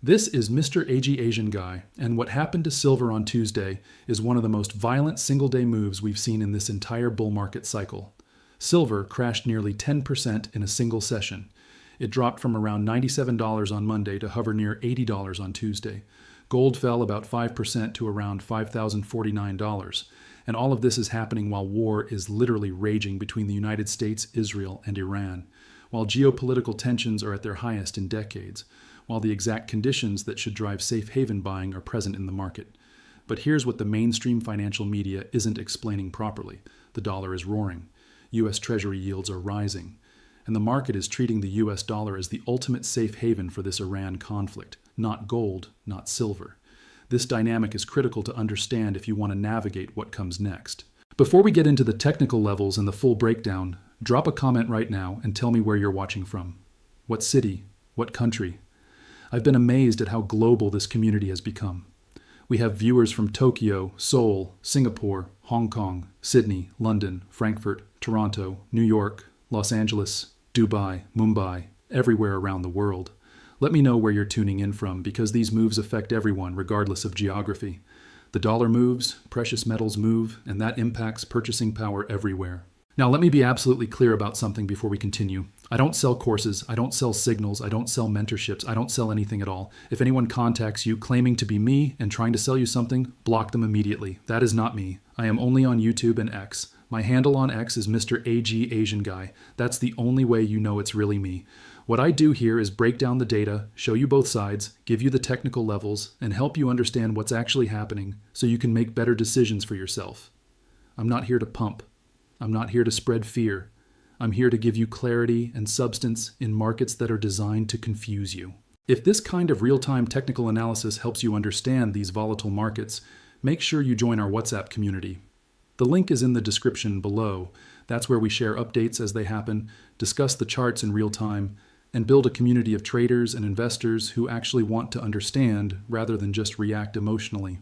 This is Mr. AG Asian Guy, and what happened to silver on Tuesday is one of the most violent single-day moves we've seen in this entire bull market cycle. Silver crashed nearly 10% in a single session. It dropped from around $97 on Monday to hover near $80 on Tuesday. Gold fell about 5% to around $5,049. And all of this is happening while war is literally raging between the United States, Israel, and Iran, while geopolitical tensions are at their highest in decades, while the exact conditions that should drive safe haven buying are present in the market. But here's what the mainstream financial media isn't explaining properly. The dollar is roaring. U.S. Treasury yields are rising. And the market is treating the U.S. dollar as the ultimate safe haven for this Iran conflict, not gold, not silver. This dynamic is critical to understand if you want to navigate what comes next. Before we get into the technical levels and the full breakdown, drop a comment right now and tell me where you're watching from. What city? What country? I've been amazed at how global this community has become. We have viewers from Tokyo, Seoul, Singapore, Hong Kong, Sydney, London, Frankfurt, Toronto, New York, Los Angeles, Dubai, Mumbai, everywhere around the world. Let me know where you're tuning in from because these moves affect everyone regardless of geography. The dollar moves, precious metals move, and that impacts purchasing power everywhere. Now let me be absolutely clear about something before we continue. I don't sell courses, I don't sell signals, I don't sell mentorships, I don't sell anything at all. If anyone contacts you claiming to be me and trying to sell you something, block them immediately. That is not me. I am only on YouTube and X. My handle on X is Mr. AG Asian Guy. That's the only way you know it's really me. What I do here is break down the data, show you both sides, give you the technical levels, and help you understand what's actually happening so you can make better decisions for yourself. I'm not here to pump. I'm not here to spread fear. I'm here to give you clarity and substance in markets that are designed to confuse you. If this kind of real-time technical analysis helps you understand these volatile markets, make sure you join our WhatsApp community. The link is in the description below. That's where we share updates as they happen, discuss the charts in real time, and build a community of traders and investors who actually want to understand rather than just react emotionally.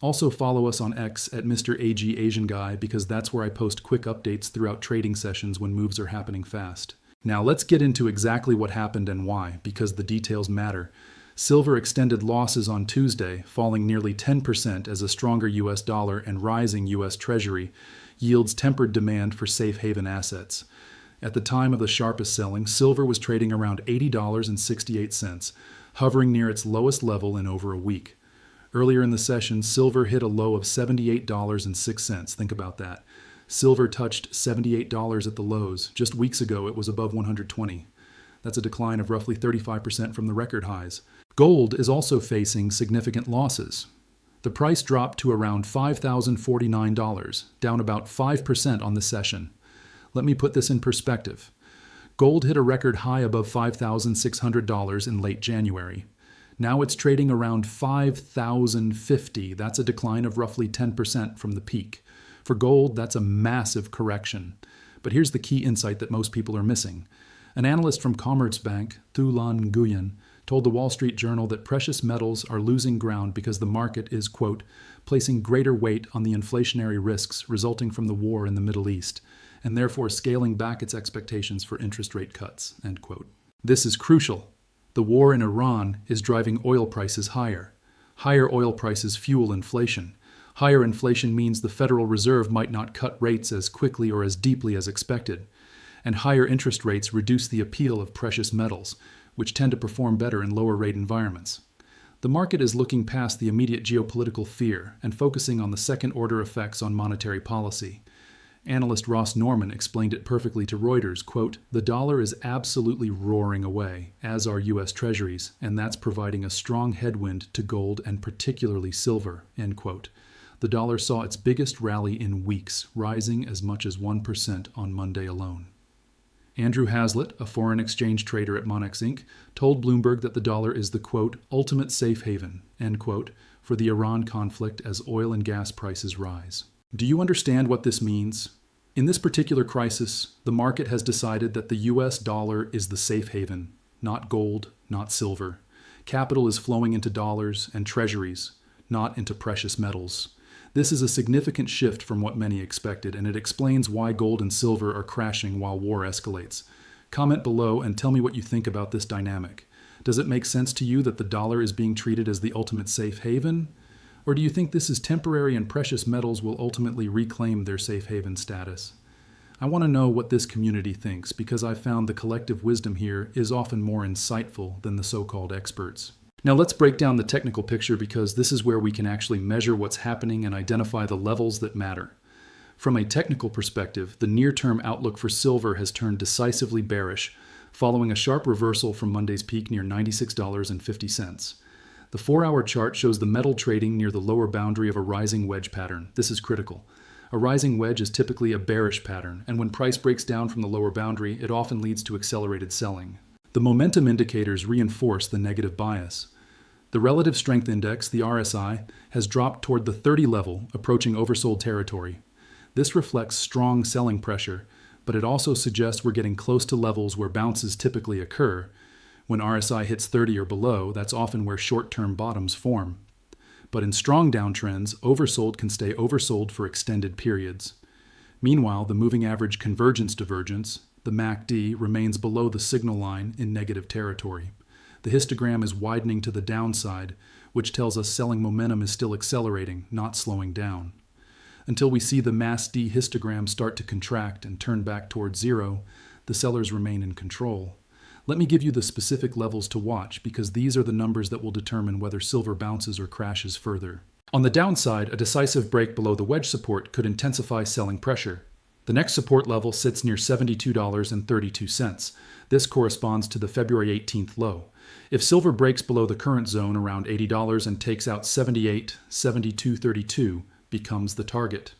Also follow us on X at Mr. AG Asian Guy because that's where I post quick updates throughout trading sessions when moves are happening fast. Now let's get into exactly what happened and why, because the details matter. Silver extended losses on Tuesday, falling nearly 10% as a stronger U.S. dollar and rising U.S. Treasury yields tempered demand for safe haven assets. At the time of the sharpest selling, silver was trading around $80.68, hovering near its lowest level in over a week. Earlier in the session, silver hit a low of $78.06. Think about that. Silver touched $78 at the lows. Just weeks ago, it was above $120. That's a decline of roughly 35% from the record highs. Gold is also facing significant losses. The price dropped to around $5,049, down about 5% on the session. Let me put this in perspective. Gold hit a record high above $5,600 in late January. Now it's trading around $5,050. That's a decline of roughly 10% from the peak. For gold, that's a massive correction. But here's the key insight that most people are missing. An analyst from Commerzbank, Thulan Nguyen, told the Wall Street Journal that precious metals are losing ground because the market is, quote, placing greater weight on the inflationary risks resulting from the war in the Middle East, and therefore scaling back its expectations for interest rate cuts, end quote. This is crucial. The war in Iran is driving oil prices higher. Higher oil prices fuel inflation. Higher inflation means the Federal Reserve might not cut rates as quickly or as deeply as expected. And higher interest rates reduce the appeal of precious metals, which tend to perform better in lower rate environments. The market is looking past the immediate geopolitical fear and focusing on the second-order effects on monetary policy. Analyst Ross Norman explained it perfectly to Reuters, quote, "The dollar is absolutely roaring away, as are U.S. Treasuries, and that's providing a strong headwind to gold and particularly silver," end quote. The dollar saw its biggest rally in weeks, rising as much as 1% on Monday alone. Andrew Hazlitt, a foreign exchange trader at Monex Inc., told Bloomberg that the dollar is the, quote, "ultimate safe haven," end quote, for the Iran conflict as oil and gas prices rise. Do you understand what this means? In this particular crisis, the market has decided that the U.S. dollar is the safe haven, not gold, not silver. Capital is flowing into dollars and treasuries, not into precious metals. This is a significant shift from what many expected, and it explains why gold and silver are crashing while war escalates. Comment below and tell me what you think about this dynamic. Does it make sense to you that the dollar is being treated as the ultimate safe haven? Or do you think this is temporary and precious metals will ultimately reclaim their safe haven status? I want to know what this community thinks because I've found the collective wisdom here is often more insightful than the so-called experts. Now let's break down the technical picture because this is where we can actually measure what's happening and identify the levels that matter. From a technical perspective, the near-term outlook for silver has turned decisively bearish, following a sharp reversal from Monday's peak near $96.50. The 4-hour chart shows the metal trading near the lower boundary of a rising wedge pattern. This is critical. A rising wedge is typically a bearish pattern, and when price breaks down from the lower boundary, it often leads to accelerated selling. The momentum indicators reinforce the negative bias. The relative strength index, the RSI, has dropped toward the 30 level, approaching oversold territory. This reflects strong selling pressure, but it also suggests we're getting close to levels where bounces typically occur. When RSI hits 30 or below, that's often where short-term bottoms form. But in strong downtrends, oversold can stay oversold for extended periods. Meanwhile, the moving average convergence divergence, the MACD, remains below the signal line in negative territory. The histogram is widening to the downside, which tells us selling momentum is still accelerating, not slowing down. Until we see the MACD histogram start to contract and turn back towards zero, the sellers remain in control. Let me give you the specific levels to watch because these are the numbers that will determine whether silver bounces or crashes further. On the downside, a decisive break below the wedge support could intensify selling pressure. The next support level sits near $72.32. This corresponds to the February 18th low. If silver breaks below the current zone around $80 and takes out $72.32 becomes the target.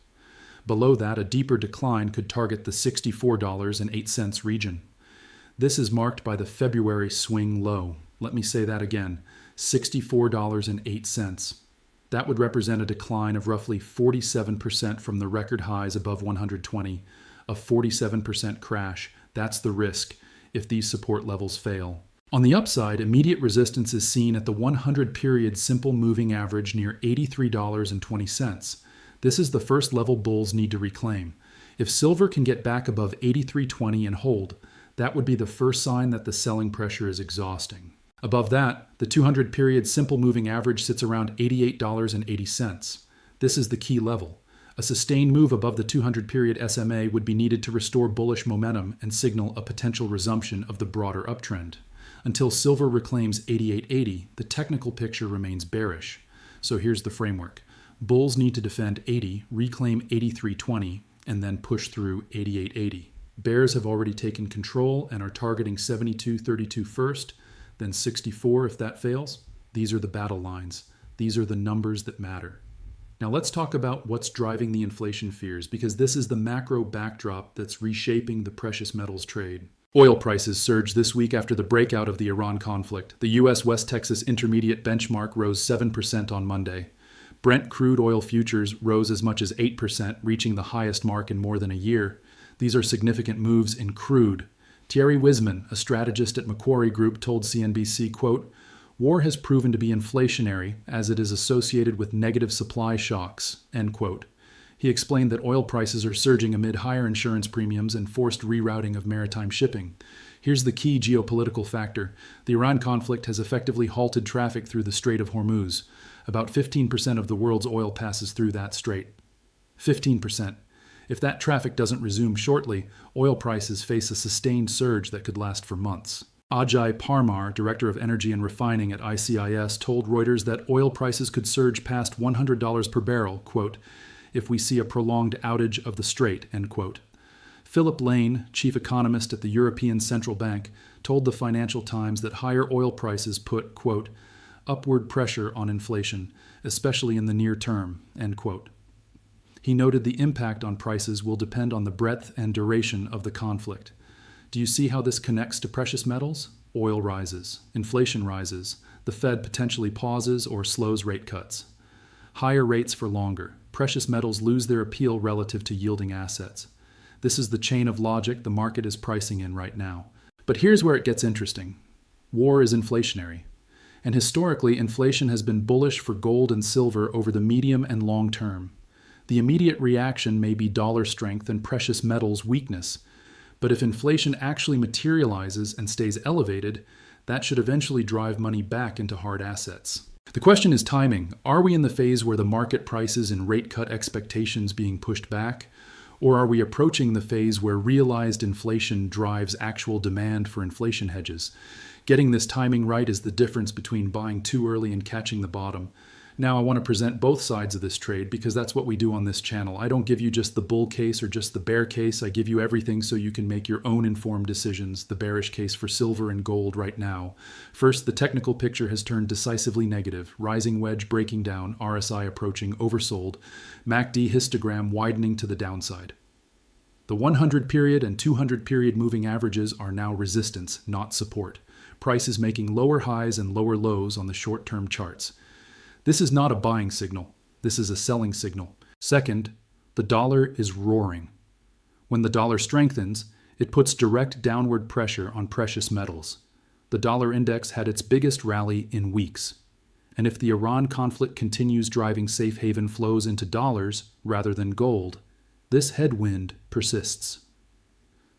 Below that, a deeper decline could target the $64.08 region. This is marked by the February swing low. Let me say that again, $64.08. That would represent a decline of roughly 47% from the record highs above 120, a 47% crash. That's the risk if these support levels fail. On the upside, immediate resistance is seen at the 100-period simple moving average near $83.20. This is the first level bulls need to reclaim. If silver can get back above $83.20 and hold, that would be the first sign that the selling pressure is exhausting. Above that, the 200-period simple moving average sits around $88.80. This is the key level. A sustained move above the 200-period SMA would be needed to restore bullish momentum and signal a potential resumption of the broader uptrend. Until silver reclaims $88.80, the technical picture remains bearish. So here's the framework. Bulls need to defend 80, reclaim 83.20, and then push through 88.80. Bears have already taken control and are targeting 72.32 first, then 64 if that fails. These are the battle lines. These are the numbers that matter. Now let's talk about what's driving the inflation fears, because this is the macro backdrop that's reshaping the precious metals trade. Oil prices surged this week after the breakout of the Iran conflict. The U.S. West Texas Intermediate benchmark rose 7% on Monday. Brent crude oil futures rose as much as 8%, reaching the highest mark in more than a year. These are significant moves in crude. Thierry Wisman, a strategist at Macquarie Group, told CNBC, quote, "War has proven to be inflationary as it is associated with negative supply shocks," end quote. He explained that oil prices are surging amid higher insurance premiums and forced rerouting of maritime shipping. Here's the key geopolitical factor. The Iran conflict has effectively halted traffic through the Strait of Hormuz. About 15% of the world's oil passes through that strait. 15%. If that traffic doesn't resume shortly, oil prices face a sustained surge that could last for months. Ajay Parmar, director of energy and refining at ICIS, told Reuters that oil prices could surge past $100 per barrel, quote, if we see a prolonged outage of the strait, end quote. Philip Lane, chief economist at the European Central Bank, told the Financial Times that higher oil prices put, quote, upward pressure on inflation, especially in the near term, end quote. He noted the impact on prices will depend on the breadth and duration of the conflict. Do you see how this connects to precious metals? Oil rises, inflation rises, the Fed potentially pauses or slows rate cuts. Higher rates for longer. Precious metals lose their appeal relative to yielding assets. This is the chain of logic the market is pricing in right now. But here's where it gets interesting. War is inflationary. And historically, inflation has been bullish for gold and silver over the medium and long term. The immediate reaction may be dollar strength and precious metals weakness. But if inflation actually materializes and stays elevated, That should eventually drive money back into hard assets. The question is timing. Are we in the phase where the market prices and rate cut expectations being pushed back? Or are we approaching the phase where realized inflation drives actual demand for inflation hedges? Getting this timing right is the difference between buying too early and catching the bottom. Now I want to present both sides of this trade because that's what we do on this channel. I don't give you just the bull case or just the bear case. I give you everything so you can make your own informed decisions. The bearish case for silver and gold right now. First, the technical picture has turned decisively negative. Rising wedge breaking down, RSI approaching oversold, MACD histogram widening to the downside. The 100 period and 200 period moving averages are now resistance, not support. Price is making lower highs and lower lows on the short-term charts. This is not a buying signal. This is a selling signal. Second, the dollar is roaring. When the dollar strengthens, it puts direct downward pressure on precious metals. The dollar index had its biggest rally in weeks. And if the Iran conflict continues driving safe haven flows into dollars rather than gold, this headwind persists.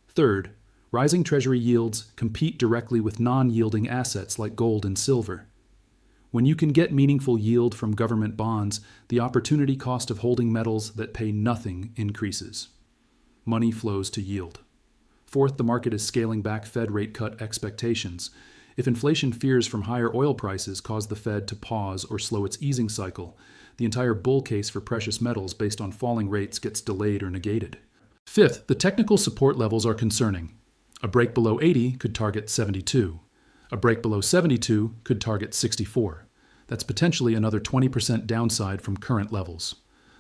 Third, rising treasury yields compete directly with non-yielding assets like gold and silver. When you can get meaningful yield from government bonds, the opportunity cost of holding metals that pay nothing increases. Money flows to yield. Fourth, the market is scaling back Fed rate cut expectations. If inflation fears from higher oil prices cause the Fed to pause or slow its easing cycle, the entire bull case for precious metals based on falling rates gets delayed or negated. Fifth, the technical support levels are concerning. A break below 80 could target 72. A break below 72 could target 64. That's potentially another 20% downside from current levels.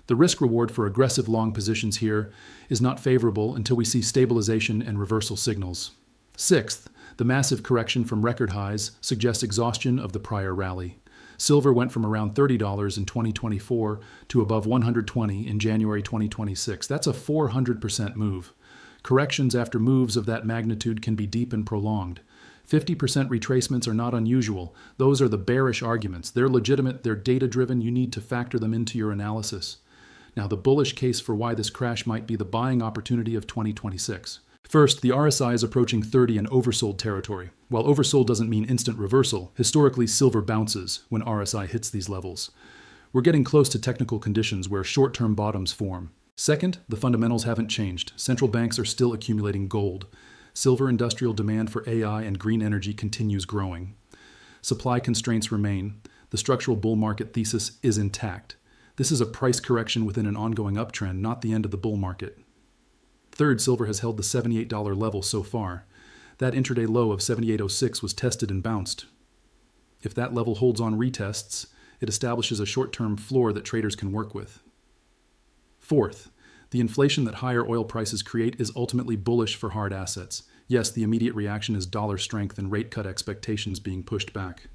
The risk-reward for aggressive long positions here is not favorable until we see stabilization and reversal signals. Sixth, the massive correction from record highs suggests exhaustion of the prior rally. Silver went from around $30 in 2024 to above $120 in January 2026. That's a 400% move. Corrections after moves of that magnitude can be deep and prolonged. 50% retracements are not unusual. Those are the bearish arguments. They're legitimate, they're data-driven, you need to factor them into your analysis. Now, the bullish case for why this crash might be the buying opportunity of 2026. First, the RSI is approaching 30 in oversold territory. While oversold doesn't mean instant reversal, historically silver bounces when RSI hits these levels. We're getting close to technical conditions where short-term bottoms form. Second, the fundamentals haven't changed. Central banks are still accumulating gold. Silver industrial demand for AI and green energy continues growing. Supply constraints remain. The structural bull market thesis is intact. This is a price correction within an ongoing uptrend, not the end of the bull market. Third, silver has held the $78 level so far. That intraday low of $78.06 was tested and bounced. If that level holds on retests, it establishes a short-term floor that traders can work with. Fourth, the inflation that higher oil prices create is ultimately bullish for hard assets. Yes, the immediate reaction is dollar strength and rate cut expectations being pushed back.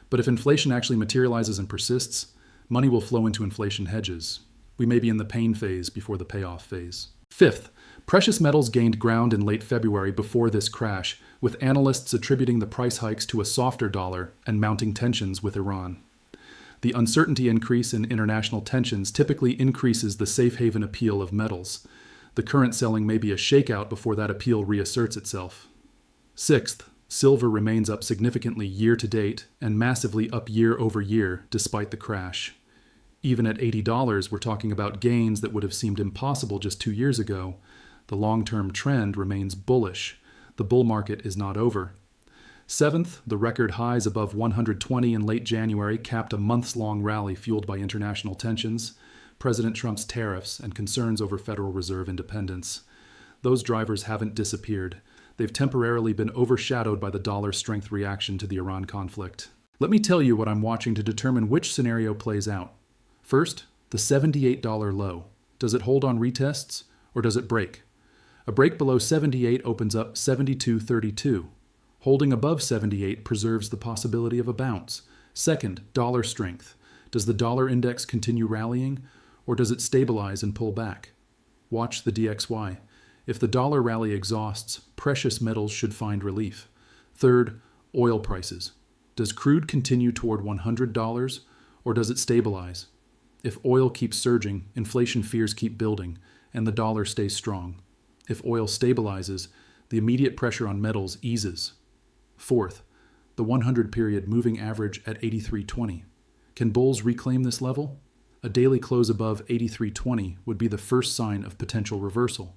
But if inflation actually materializes and persists, money will flow into inflation hedges. We may be in the pain phase before the payoff phase. Fifth, precious metals gained ground in late February before this crash, with analysts attributing the price hikes to a softer dollar and mounting tensions with Iran. The uncertainty increase in international tensions typically increases the safe haven appeal of metals. The current selling may be a shakeout before that appeal reasserts itself. Sixth, silver remains up significantly year to date and massively up year over year despite the crash. Even at $80, we're talking about gains that would have seemed impossible just 2 years ago. The long-term trend remains bullish. The bull market is not over. Seventh, the record highs above 120 in late January capped a months-long rally fueled by international tensions, President Trump's tariffs, and concerns over Federal Reserve independence. Those drivers haven't disappeared. They've temporarily been overshadowed by the dollar strength reaction to the Iran conflict. Let me tell you what I'm watching to determine which scenario plays out. First, the $78 low. Does it hold on retests, or does it break? A break below 78 opens up 72.32. Holding above 78 preserves the possibility of a bounce. Second, dollar strength. Does the dollar index continue rallying, or does it stabilize and pull back? Watch the DXY. If the dollar rally exhausts, precious metals should find relief. Third, oil prices. Does crude continue toward $100, or does it stabilize? If oil keeps surging, inflation fears keep building, and the dollar stays strong. If oil stabilizes, the immediate pressure on metals eases. Fourth, the 100-period moving average at 83.20. Can bulls reclaim this level? A daily close above 83.20 would be the first sign of potential reversal.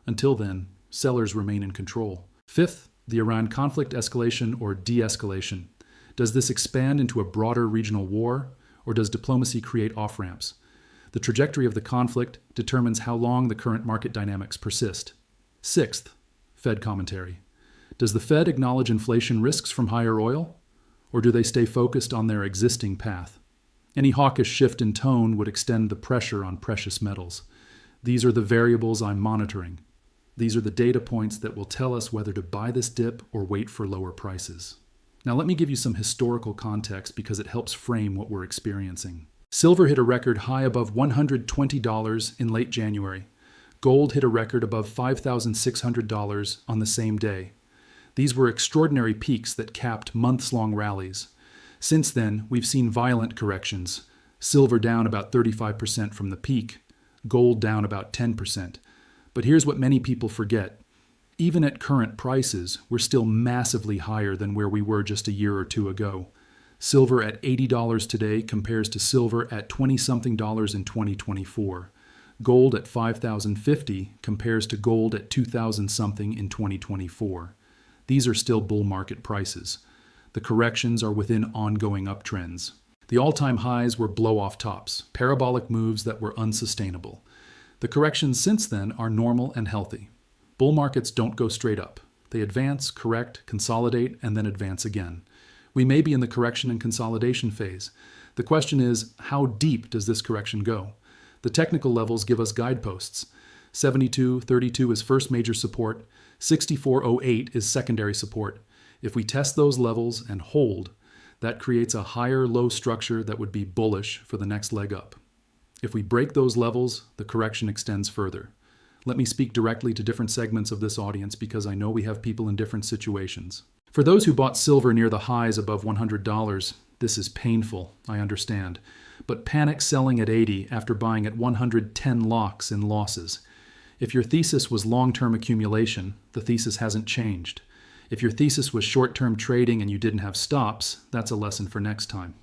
Until then, sellers remain in control. Fifth, the Iran conflict escalation or de-escalation. Does this expand into a broader regional war, or does diplomacy create off-ramps? The trajectory of the conflict determines how long the current market dynamics persist. Sixth, Fed commentary. Does the Fed acknowledge inflation risks from higher oil, or do they stay focused on their existing path? Any hawkish shift in tone would extend the pressure on precious metals. These are the variables I'm monitoring. These are the data points that will tell us whether to buy this dip or wait for lower prices. Now let me give you some historical context because it helps frame what we're experiencing. Silver hit a record high above $120 in late January. Gold hit a record above $5,600 on the same day. These were extraordinary peaks that capped months-long rallies. Since then, we've seen violent corrections. Silver down about 35% from the peak, gold down about 10%. But here's what many people forget. Even at current prices, we're still massively higher than where we were just a year or two ago. Silver at $80 today compares to silver at $20-something in 2024. Gold at $5,050 compares to gold at $2,000-something in 2024. These are still bull market prices. The corrections are within ongoing uptrends. The all-time highs were blow-off tops, parabolic moves that were unsustainable. The corrections since then are normal and healthy. Bull markets don't go straight up. They advance, correct, consolidate, and then advance again. We may be in the correction and consolidation phase. The question is, how deep does this correction go? The technical levels give us guideposts. 72.32 is first major support. 64.08 is secondary support. If we test those levels and hold, that creates a higher low structure that would be bullish for the next leg up. If we break those levels, the correction extends further. Let me speak directly to different segments of this audience because I know we have people in different situations. For those who bought silver near the highs above $100, this is painful, I understand. But panic selling at 80 after buying at 110 locks in losses. If your thesis was long-term accumulation, the thesis hasn't changed. If your thesis was short-term trading and you didn't have stops, that's a lesson for next time.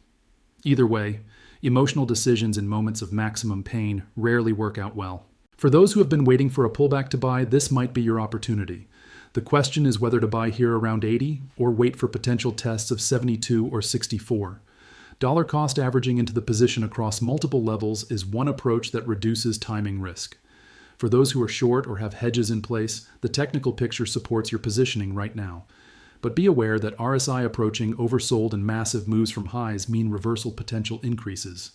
Either way, emotional decisions in moments of maximum pain rarely work out well. For those who have been waiting for a pullback to buy, this might be your opportunity. The question is whether to buy here around 80 or wait for potential tests of 72 or 64. Dollar cost averaging into the position across multiple levels is one approach that reduces timing risk. For those who are short or have hedges in place, the technical picture supports your positioning right now. But be aware that RSI approaching oversold and massive moves from highs mean reversal potential increases.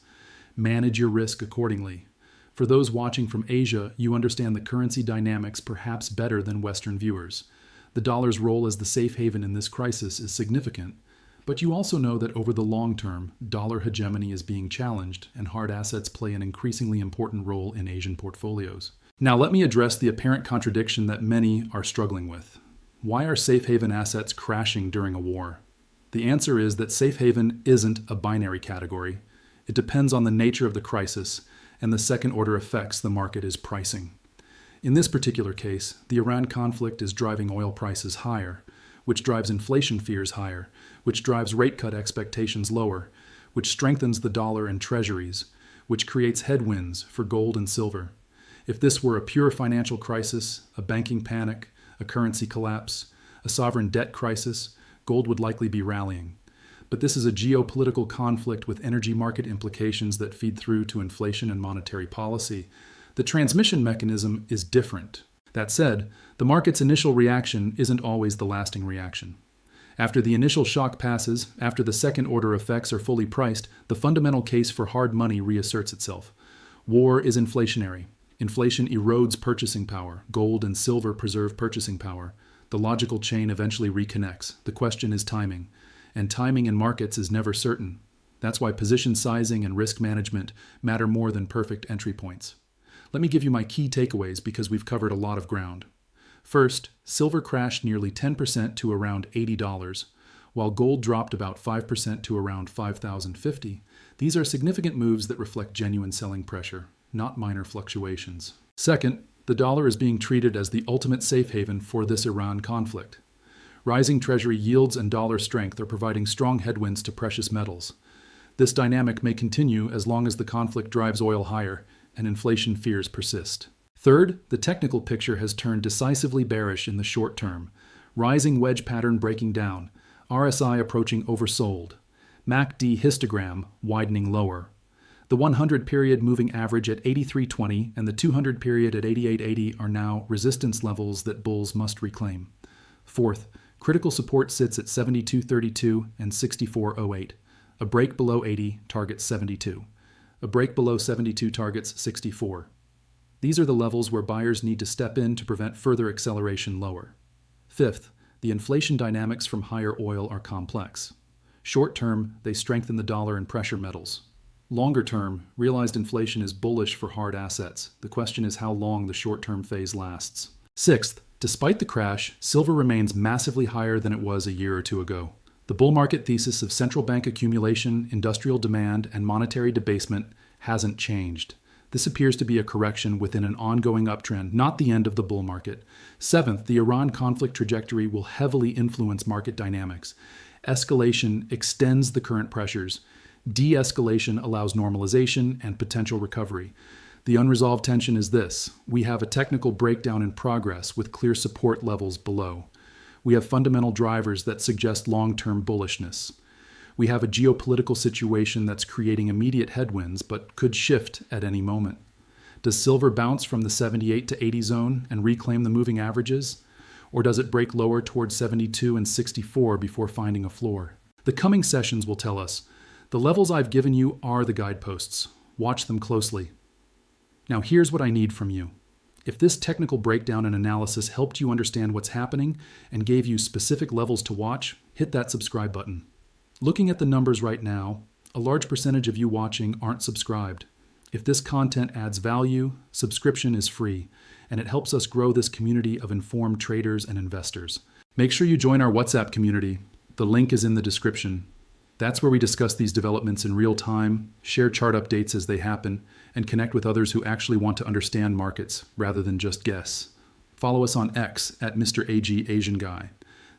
Manage your risk accordingly. For those watching from Asia, you understand the currency dynamics perhaps better than Western viewers. The dollar's role as the safe haven in this crisis is significant, but you also know that over the long term, dollar hegemony is being challenged and hard assets play an increasingly important role in Asian portfolios. Now let me address the apparent contradiction that many are struggling with. Why are safe haven assets crashing during a war? The answer is that safe haven isn't a binary category. It depends on the nature of the crisis and the second-order effects the market is pricing. In this particular case, the Iran conflict is driving oil prices higher, which drives inflation fears higher, which drives rate cut expectations lower, which strengthens the dollar and treasuries, which creates headwinds for gold and silver. If this were a pure financial crisis, a banking panic, a currency collapse, a sovereign debt crisis, gold would likely be rallying. But this is a geopolitical conflict with energy market implications that feed through to inflation and monetary policy. The transmission mechanism is different. That said, the market's initial reaction isn't always the lasting reaction. After the initial shock passes, after the second-order effects are fully priced, the fundamental case for hard money reasserts itself. War is inflationary. Inflation erodes purchasing power. Gold and silver preserve purchasing power. The logical chain eventually reconnects. The question is timing. And timing in markets is never certain. That's why position sizing and risk management matter more than perfect entry points. Let me give you my key takeaways because we've covered a lot of ground. First, silver crashed nearly 10% to around $80, while gold dropped about 5% to around $5,050. These are significant moves that reflect genuine selling pressure, not minor fluctuations. Second, the dollar is being treated as the ultimate safe haven for this Iran conflict. Rising Treasury yields and dollar strength are providing strong headwinds to precious metals. This dynamic may continue as long as the conflict drives oil higher and inflation fears persist. Third, the technical picture has turned decisively bearish in the short term. Rising wedge pattern breaking down, RSI approaching oversold, MACD histogram widening lower. The 100 period moving average at 83.20 and the 200 period at 88.80 are now resistance levels that bulls must reclaim. Fourth, critical support sits at 72.32 and 64.08. A break below 80 targets 72. A break below 72 targets 64. These are the levels where buyers need to step in to prevent further acceleration lower. Fifth, the inflation dynamics from higher oil are complex. Short term, they strengthen the dollar and pressure metals. Longer term, realized inflation is bullish for hard assets. The question is how long the short-term phase lasts. Sixth, despite the crash, silver remains massively higher than it was a year or two ago. The bull market thesis of central bank accumulation, industrial demand, and monetary debasement hasn't changed. This appears to be a correction within an ongoing uptrend, not the end of the bull market. Seventh, the Iran conflict trajectory will heavily influence market dynamics. Escalation extends the current pressures. De-escalation allows normalization and potential recovery. The unresolved tension is this: we have a technical breakdown in progress with clear support levels below. We have fundamental drivers that suggest long-term bullishness. We have a geopolitical situation that's creating immediate headwinds but could shift at any moment. Does silver bounce from the 78 to 80 zone and reclaim the moving averages? Or does it break lower towards 72 and 64 before finding a floor? The coming sessions will tell us. The levels I've given you are the guideposts. Watch them closely. Now here's what I need from you. If this technical breakdown and analysis helped you understand what's happening and gave you specific levels to watch, hit that subscribe button. Looking at the numbers right now, a large percentage of you watching aren't subscribed. If this content adds value, subscription is free, and it helps us grow this community of informed traders and investors. Make sure you join our WhatsApp community. The link is in the description. That's where we discuss these developments in real time, share chart updates as they happen, and connect with others who actually want to understand markets rather than just guess. Follow us on X at Mr. AG Asian Guy.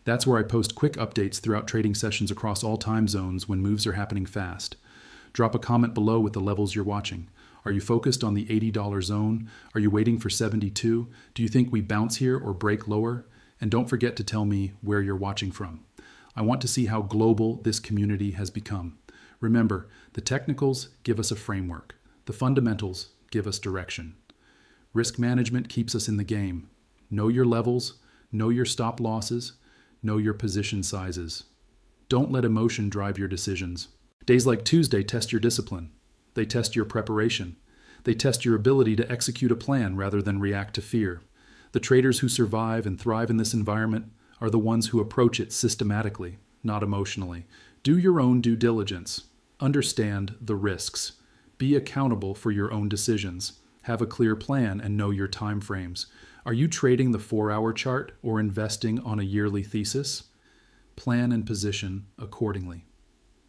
That's where I post quick updates throughout trading sessions across all time zones when moves are happening fast. Drop a comment below with the levels you're watching. Are you focused on the $80 zone? Are you waiting for 72? Do you think we bounce here or break lower? And don't forget to tell me where you're watching from. I want to see how global this community has become. Remember, the technicals give us a framework. The fundamentals give us direction. Risk management keeps us in the game. Know your levels, know your stop losses, know your position sizes. Don't let emotion drive your decisions. Days like Tuesday test your discipline. They test your preparation. They test your ability to execute a plan rather than react to fear. The traders who survive and thrive in this environment are the ones who approach it systematically, not emotionally. Do your own due diligence. Understand the risks. Be accountable for your own decisions. Have a clear plan and know your time frames. Are you trading the 4-hour chart or investing on a yearly thesis? Plan and position accordingly.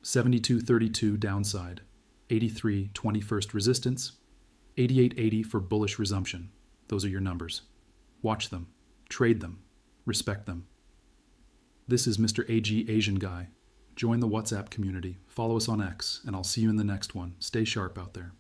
72.32 downside, 83 21st resistance, 88.80 for bullish resumption. Those are your numbers. Watch them, trade them, respect them. This is Mr. AG Asian Guy. Join the WhatsApp community, follow us on X, and I'll see you in the next one. Stay sharp out there.